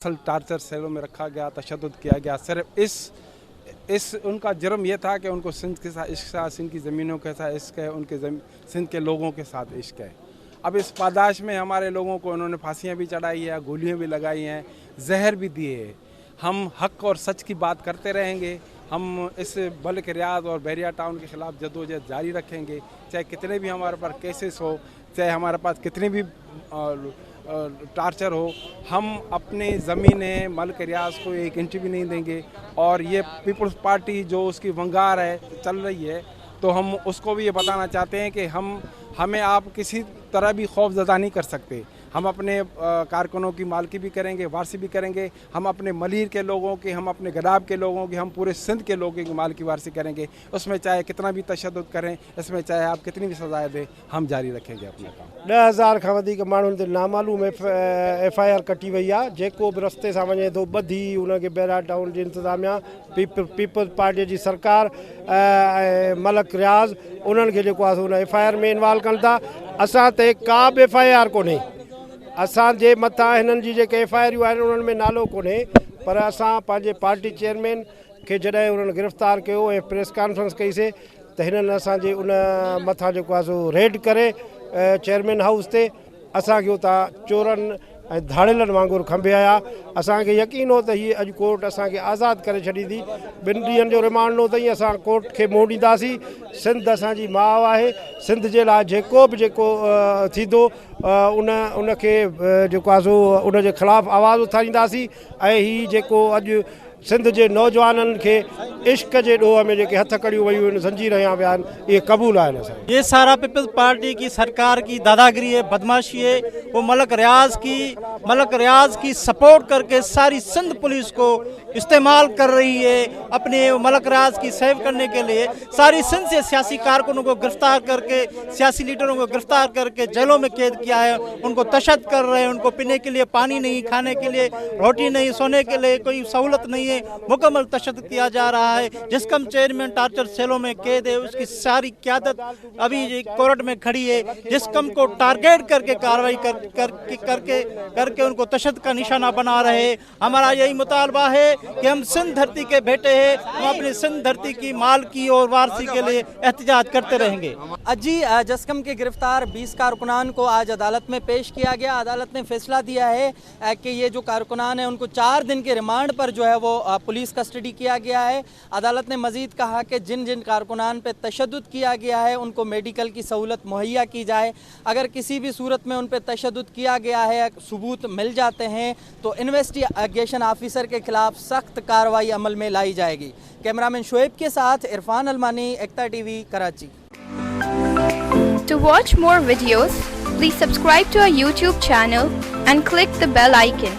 Torture सेलों में रखा गया, तशद्दुद किया गया। सिर्फ इस उनका जुर्म ये था कि उनको सिंध के साथ इश्क था, सिंध की ज़मीनों के साथ इश्क है, उनके सिंध के लोगों के साथ इश्क है। अब इस पादाश में हमारे लोगों को उन्होंने फांसियाँ भी चढ़ाई है, गोलियाँ भी लगाई हैं, जहर भी दिए हैं। हम हक़ और सच की बात करते रहेंगे। हम इस बल्क रियाज और बहरिया टाउन के ख़िलाफ़ जद्दोजहद जारी रखेंगे, चाहे कितने भी हमारे पास केसेस हो, चाहे हमारे पास कितने भी टार्चर हो। हम अपनी ज़मीनें मल्क रियाज को एक इंच भी नहीं देंगे। और ये पीपल्स पार्टी जो उसकी वंगार है चल रही है, तो हम उसको भी ये बताना चाहते हैं कि हमें आप किसी तरह भी खौफ ज़दा नहीं कर सकते। हम अपने कारकुनों की मालकी भी करेंगे, वारसी भी करेंगे। हम अपने मलीर के लोगों की, हम अपने गदाब के लोगों की, हम पूरे सिंध के लोगों की मालकी वारसी करेंगे। उसमें चाहे कितना भी तशद्दुद करें, इसमें चाहे आप कितनी भी सजाएं दें, हम जारी रखेंगे अपना काम। 10,000 खां वधीक माण्हुनि ते नामालूम FIR कटी वई आहे। जेको बि रस्ते सां वञे थो ॿधी उनखे बहरिया टाउन जी इंतिज़ामिया, पीपल्स पार्टीअ जी सरकार मलक रियाज़ उन्हनि खे जेको आहे उन FIR में इन्वॉल्व कनि था। असां ते का बि FIR कोन्हे। असांजे मथां हिननि जी जेके FIR आहिनि उन्हनि में नालो कोन्हे, पर असां पंहिंजे पार्टी चेयरमैन खे जॾहिं उन्हनि गिरफ़्तार कयो ऐं प्रेस कॉन्फ्रेंस कईसीं त हिननि असांजे उन मथां जेको आहे सो रेड करे चेयरमैन हाउस ते असांखे उतां चोरनि ऐं धाड़ेलनि वांगुरु खंभे आया। असांखे यकीन हो त हीअ अॼु कोर्ट असांखे आज़ादु करे छॾींदी। 2 ॾींहंनि जो रिमांड नो अथई, असां कोर्ट खे मुंहुं ॾींदासीं। सिंध असांजी माउ आहे। सिंध जे लाइ जेको थींदो उनखे जेको आहे सो उनजे ख़िलाफ़ु आवाज़ु उथारींदासीं। ऐं हीअ जेको अॼु सिंध जे नौजवाननि खे इश्क जे ॾोह में जेके हथ कड़ियूं वयूं आहिनि, ज़ंजीर हयां विया आहिनि, इहे क़बूल आहिनि असांखे। ये सारा पीपल्स पार्टी की सरकार की दादागिरी है, बदमाशी है। वो मलक रियाज की सपोर्ट करके सारी सिंध पुलिस को इस्तेमाल कर रही है अपने मलक रियाज की सेव करने के लिए। सारी सिंध से सियासी कारकुनों को गिरफ्तार करके, सियासी लीडरों को गिरफ्तार करके जेलों में कैद किया है। उनको तशद्दुद कर रहे हैं, उनको पीने के लिए पानी नहीं, खाने के लिए रोटी नहीं, सोने के लिए कोई सहूलत नहीं है। मुकम्मल तशद्दुद किया जा रहा है। जिस कम चेयरमैन टार्चर सेलों में कैद है, उसकी सारी क़यादत अभी कोर्ट में खड़ी है। जिस कम को टारगेट करके कार्रवाई करके उनको तशद्दुद का निशाना बना रहे हैं। हमारा यही मुतालबा है कि हम सिंध धरती के बेटे हैं, हम अपनी सिंध धरती की मालकी और वारसी के लिए एहतजाज करते रहेंगे। जी, जस्कम के गिरफ्तार 20 कारकुनान को आज अदालत में पेश किया गया। अदालत ने फैसला दिया है कि ये जो कारकुनान हैं उनको 4 दिन के रिमांड पर जो है वो पुलिस कस्टडी किया गया है। अदालत ने मजीद कहा कि जिन जिन कारकुनान पर तशद्दुद किया गया है उनको मेडिकल की सहूलत मुहैया की जाए। अगर किसी भी सूरत में उन पर तशद्दुद किया गया है, सबूत मिल जाते हैं, तो इन्वेस्टिगेशन ऑफिसर के खिलाफ सख्त कार्रवाई अमल में लाई जाएगी। कैमरामैन शोएब के साथ Irfan Almani, Ekta TV, Karachi. To watch more videos, please subscribe to our YouTube channel and click the bell icon.